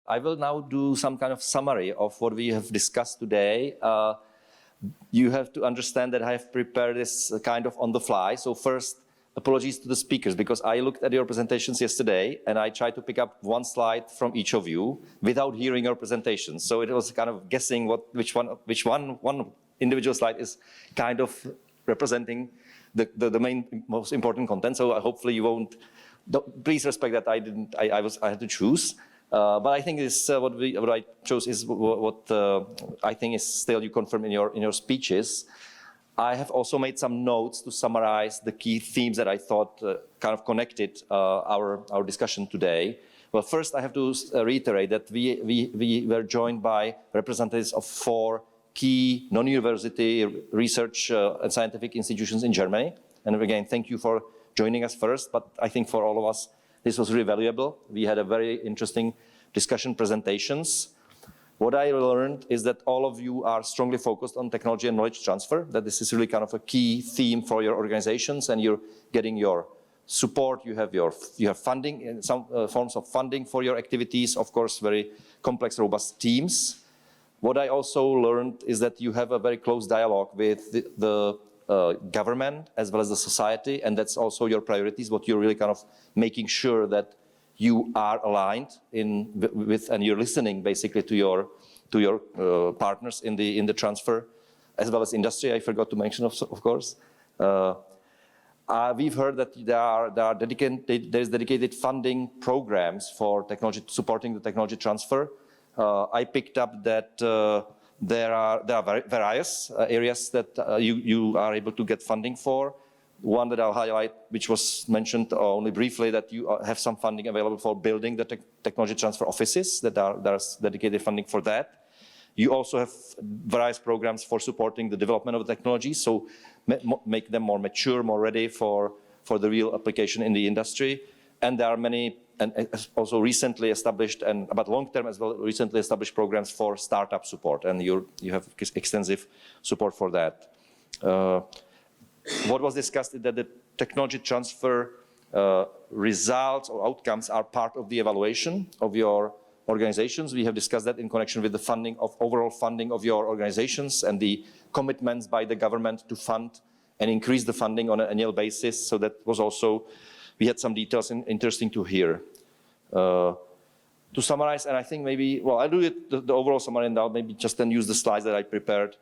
I will now do some kind of summary of what we have discussed today. You have to understand that I have prepared this kind of on the fly. So first, apologies to the speakers, because I looked at your presentations yesterday and I tried to pick up one slide from each of you without hearing your presentations. So it was kind of guessing which one individual slide is kind of representing the main, most important content. So hopefully you won't. Please respect that I had to choose. But I think this what I chose is what I think is still you confirm in your speeches. I have also made some notes to summarize the key themes that I thought kind of connected our discussion today. Well, first I have to reiterate that we were joined by representatives of 4 key non-university research and scientific institutions in Germany. And again, thank you for joining us first, but I think for all of us, this was really valuable. We had a very interesting discussion presentations. What I learned is that all of you are strongly focused on technology and knowledge transfer, that this is really kind of a key theme for your organizations, and you're getting your support, you have funding, in some forms of funding for your activities, of course, very complex, robust teams. What I also learned is that you have a very close dialogue with the government as well as the society, and that's also your priorities, what you're really kind of making sure that you are aligned with, and you're listening basically to your partners in the transfer, as well as industry. I forgot to mention, of course. We've heard that there is dedicated funding programs for technology, supporting the technology transfer. I picked up that there are various areas that you are able to get funding for. One that I'll highlight, which was mentioned only briefly, that you have some funding available for building the technology transfer offices, there's dedicated funding for that. You also have various programs for supporting the development of the technology, so make them more mature, more ready for the real application in the industry. And there are many, and also recently established, and about long-term as well, recently established programs for startup support, and you have extensive support for that. What was discussed is that the technology transfer results or outcomes are part of the evaluation of your organizations. We have discussed that in connection with the overall funding of your organizations and the commitments by the government to fund and increase the funding on an annual basis. So that was also, we had some details interesting to hear. To summarize, and I think maybe, well, I'll do it, the overall summary, and I'll maybe just then use the slides that I prepared.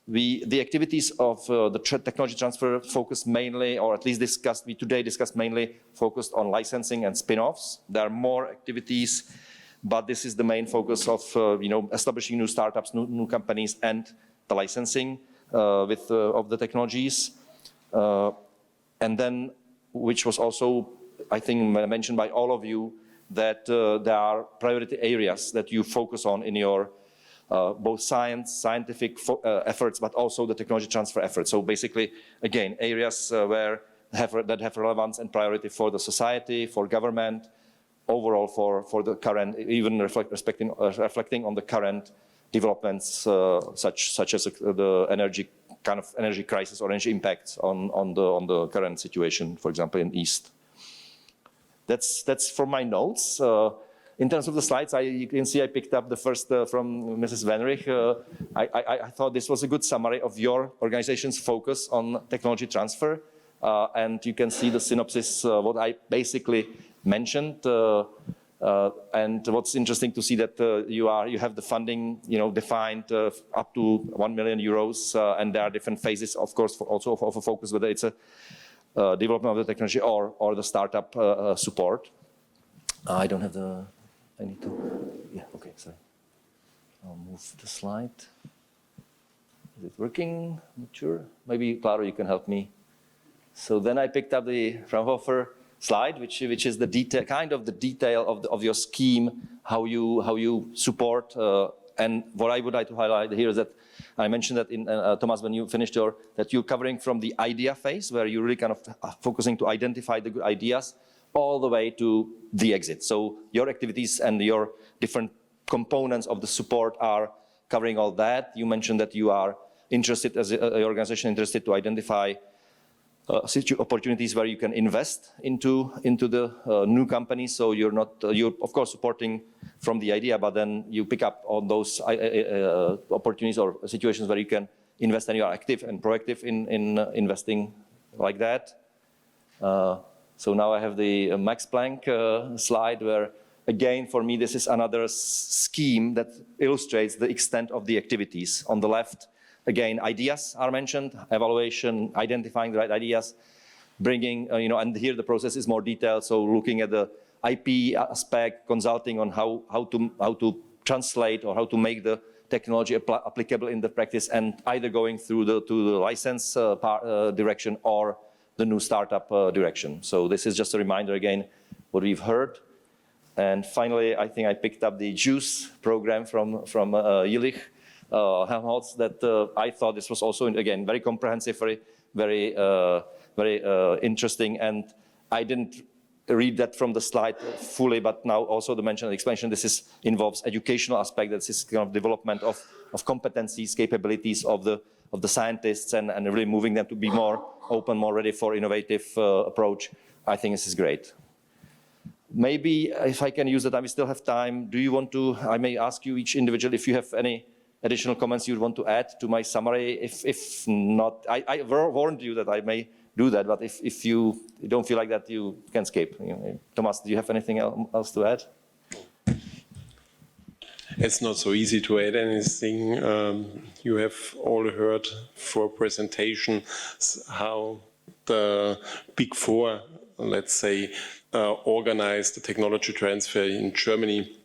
The activities of the technology transfer focus mainly, or at least we today discussed mainly focused on licensing and spin-offs. There are more activities, but this is the main focus of establishing new startups, new companies, and the licensing of the technologies. And then, which was also, I think, mentioned by all of you, that there are priority areas that you focus on in your both scientific efforts, but also the technology transfer efforts. So basically, again, areas that have relevance and priority for the society, for government, overall for the current, even reflecting on the current developments, such as the energy crisis or energy impacts on the current situation, for example, in East. That's from my notes. In terms of the slides, you can see I picked up the first from Mrs. Wenrich. I thought this was a good summary of your organization's focus on technology transfer. And you can see the synopsis, what I basically mentioned. And what's interesting to see that you have the funding, defined up to 1 million euros, and there are different phases, of course, also of a focus, whether it's a development of the technology or the startup support. I don't have the. I need to. Yeah. Okay. Sorry. I'll move the slide. Is it working? Not sure. Maybe Clara, you can help me. So then I picked up the Fraunhofer slide, which is the detail, kind of the detail of your scheme, how you support. And what I would like to highlight here is that I mentioned that in Thomas, when you finished that you're covering from the idea phase, where you're really kind of focusing to identify the good ideas, all the way to the exit. So your activities and your different components of the support are covering all that. You mentioned that you are interested, as an organization, interested to identify opportunities where you can invest into the new companies. So you're of course supporting from the idea, but then you pick up on those opportunities or situations where you can invest and you are active and proactive in investing like that. So now I have the Max Planck slide where, again, for me, this is another scheme that illustrates the extent of the activities. On the left, again, ideas are mentioned, evaluation, identifying the right ideas, bringing, and here the process is more detailed, so looking at the IP aspect, consulting on how to translate or how to make the technology applicable in the practice, and either going through to the license direction or the new startup direction. So this is just a reminder again what we've heard. And finally, I think I picked up the JUICE program from Jillich Helmholtz that I thought this was also, again, very comprehensive, very interesting. And I didn't read that from the slide fully, but now also the mention of expansion, this involves educational aspect, that is kind of development of competencies, capabilities of the scientists, and really moving them to be more open, more ready for innovative approach. I think this is great. Maybe if I can use the time, we still have time. Do you want to, I may ask you each individual if you have any additional comments you want to add to my summary. If not, I warned you that I may do that, but if you don't feel like that, you can skip. Thomas, do you have anything else to add? It's not so easy to add anything. You have all heard for presentations how the Big Four, let's say, organized the technology transfer in Germany.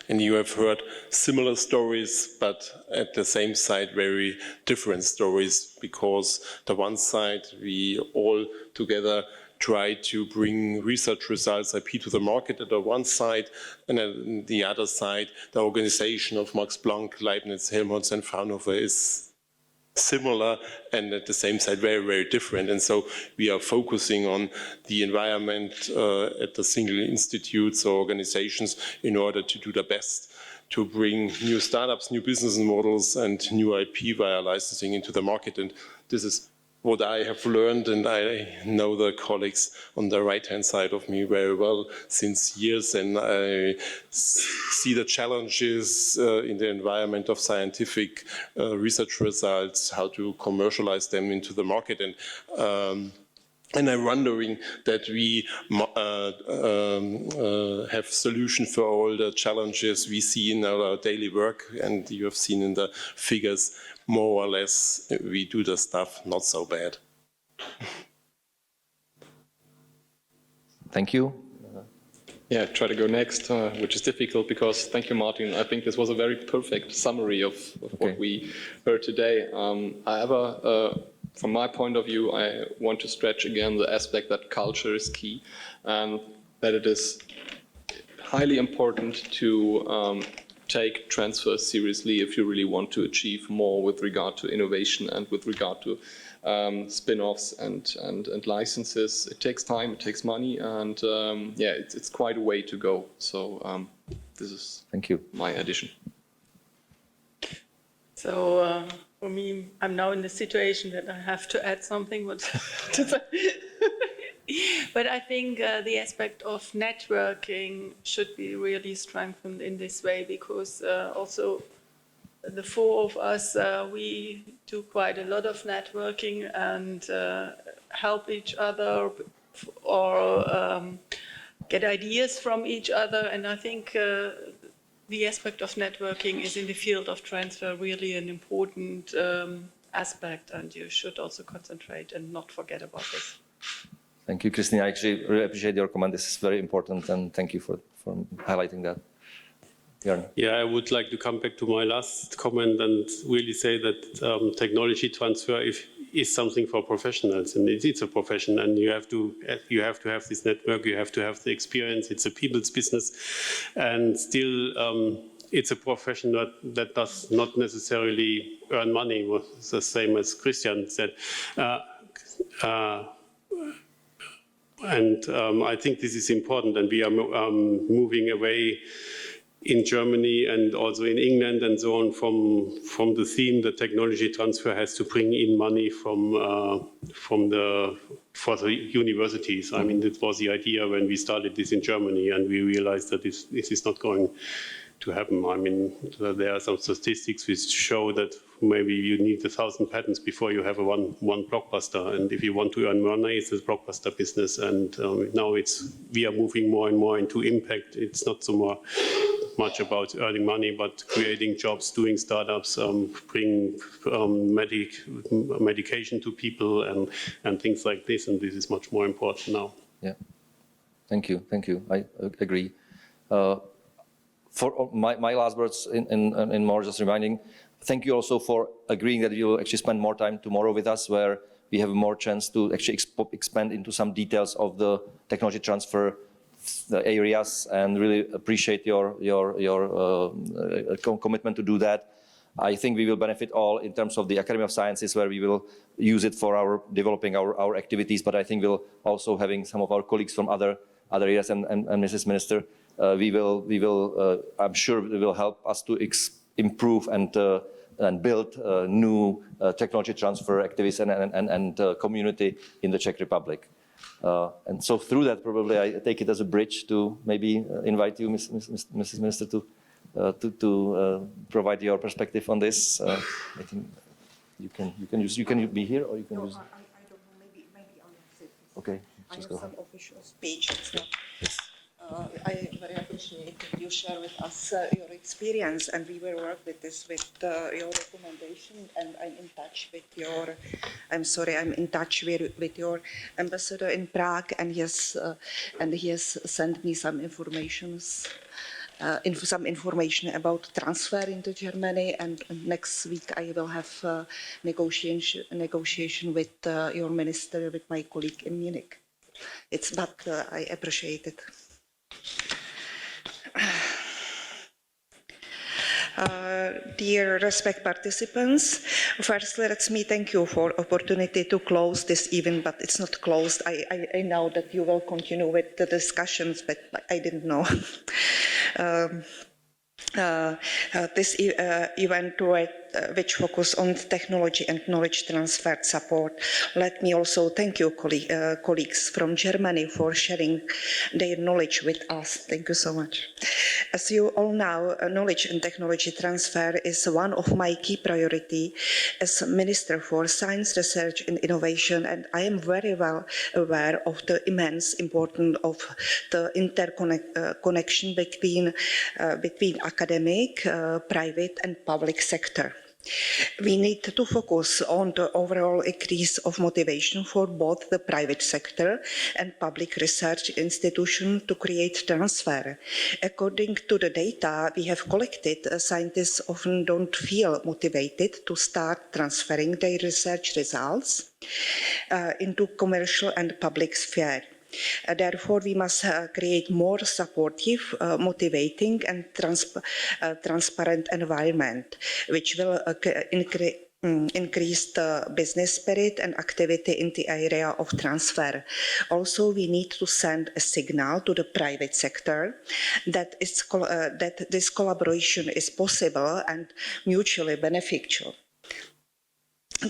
And you have heard similar stories, but at the same side, very different stories, because the one side, we all together try to bring research results, IP, to the market at the one side, and on the other side, the organization of Max Planck, Leibniz, Helmholtz, and Fraunhofer is similar, and at the same side very, very different. And so we are focusing on the environment at the single institutes or organizations in order to do the best to bring new startups, new business models, and new IP via licensing into the market. And this is what I have learned, and I know the colleagues on the right-hand side of me very well since years, and I see the challenges in the environment of scientific research results, how to commercialize them into the market. And I'm wondering that we have solutions for all the challenges we see in our daily work, and you have seen in the figures, more or less, we do the stuff not so bad. Thank you. Yeah, try to go next, which is difficult because, thank you, Martin. I think this was a very perfect summary of what we heard today. However, from my point of view, I want to stretch again the aspect that culture is key, and that it is highly important to take transfer seriously if you really want to achieve more with regard to innovation and with regard to spin-offs and licenses. It takes time, it takes money, and yeah, it's quite a way to go. So this is my addition. So for me, I'm now in the situation that I have to add something, but I think the aspect of networking should be really strengthened in this way, because also the four of us, we do quite a lot of networking and help each other or get ideas from each other. And I think the aspect of networking is in the field of transfer really an important aspect, and you should also concentrate and not forget about this. Thank you, Christine. I actually really appreciate your comment. This is very important, and thank you for highlighting that. Jörn. Yeah, I would like to come back to my last comment and really say that technology transfer is something for professionals, and it's a profession, and you have to have this network, you have to have the experience. It's a people's business, and still it's a profession that does not necessarily earn money. It's the same as Christian said. And I think this is important, and we are moving away in Germany and also in England and so on from the theme that technology transfer has to bring in money for the universities. I mean, that was the idea when we started this in Germany, and we realized that this is not going to happen. I mean, there are some statistics which show that maybe you need 1,000 patents before you have one blockbuster. And if you want to earn money, it's a blockbuster business. And now we are moving more and more into impact. It's not so much about earning money, but creating jobs, doing startups, bring medication to people and things like this. And this is much more important now. Yeah. Thank you. I agree. For my last words in more just reminding, thank you also for agreeing that you will actually spend more time tomorrow with us, where we have more chance to actually expand into some details of the technology transfer the areas, and really appreciate your commitment to do that. I think we will benefit all in terms of the Academy of Sciences, where we will use it for developing our activities, but I think we'll also having some of our colleagues from other areas, and Mrs. Minister, we will I'm sure it will help us to improve and build new technology transfer activities and community in the Czech Republic. And so through that, probably I take it as a bridge to maybe invite you, Mrs. Minister, to provide your perspective on this. I think you can be here, or you can use. I don't know. Maybe I'll say this. Okay. I have some official speech. It's not. I very appreciate that you share with us your experience, and we will work with this with your recommendation. And I'm in touch with your. I'm in touch with your ambassador in Prague, and he has sent me some information about transfer into Germany, and next week I will have negotiation with your minister, with my colleague in Munich. But I appreciate it. Dear respect participants, firstly, let me thank you for opportunity to close this event, but it's not closed. I know that you will continue with the discussions, but I didn't know. This event which focus on technology and knowledge transfer support. Let me also thank you, colleagues from Germany, for sharing their knowledge with us. Thank you so much. As you all know, knowledge and technology transfer is one of my key priorities as Minister for Science, Research and Innovation, and I am very well aware of the immense importance of the interconnection between academic, private and public sector. We need to focus on the overall increase of motivation for both the private sector and public research institutions to create transfer. According to the data we have collected, scientists often don't feel motivated to start transferring their research results into commercial and public sphere. Therefore, we must create more supportive, motivating and transparent environment, which will increase the business spirit and activity in the area of transfer. Also, we need to send a signal to the private sector that this collaboration is possible and mutually beneficial.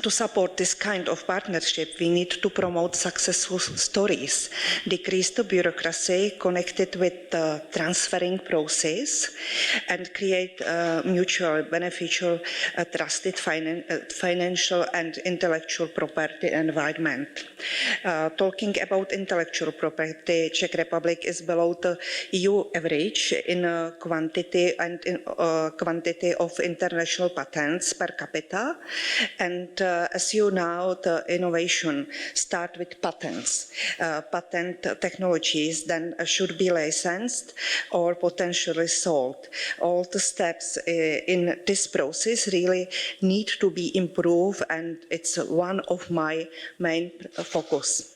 To support this kind of partnership, we need to promote successful stories, decrease the bureaucracy connected with the transferring process, and create a mutually beneficial, trusted financial and intellectual property environment. Talking about intellectual property, Czech Republic is below the EU average in quantity and in quantity of international patents per capita, and as you know, the innovation start with patents. Patent technologies then should be licensed or potentially sold. All the steps in this process really need to be improved, and it's one of my main focus.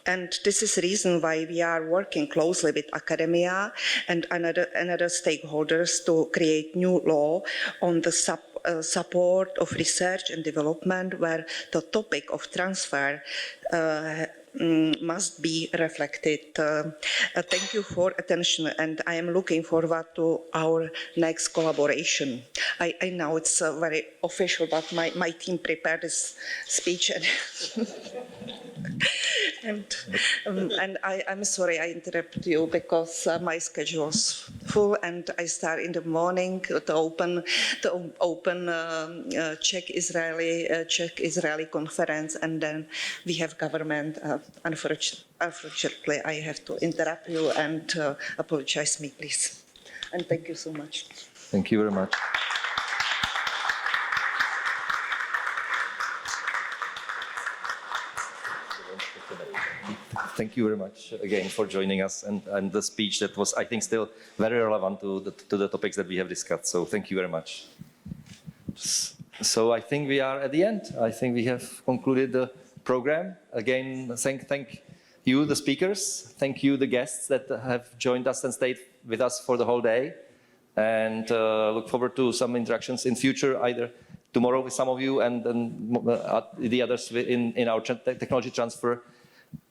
And this is the reason why we are working closely with academia and another stakeholders to create new law on the support of research and development, where the topic of transfer must be reflected. Thank you for attention, and I am looking forward to our next collaboration. I know it's very official, but my team prepared this speech, and I'm sorry I interrupt you because my schedule is full, and I start in the morning to open Czech Israeli conference, and then we have government. Unfortunately, I have to interrupt you and apologize me, please. And thank you so much. Thank you very much. Thank you very much again for joining us and the speech that was, I think, still very relevant to the topics that we have discussed. So thank you very much. So I think we are at the end. I think we have concluded the program. Again, thank you, the speakers. Thank you, the guests that have joined us and stayed with us for the whole day. And look forward to some interactions in future, either tomorrow with some of you and the others in our technology transfer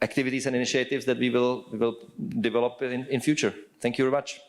activities and initiatives that we will develop in future. Thank you very much.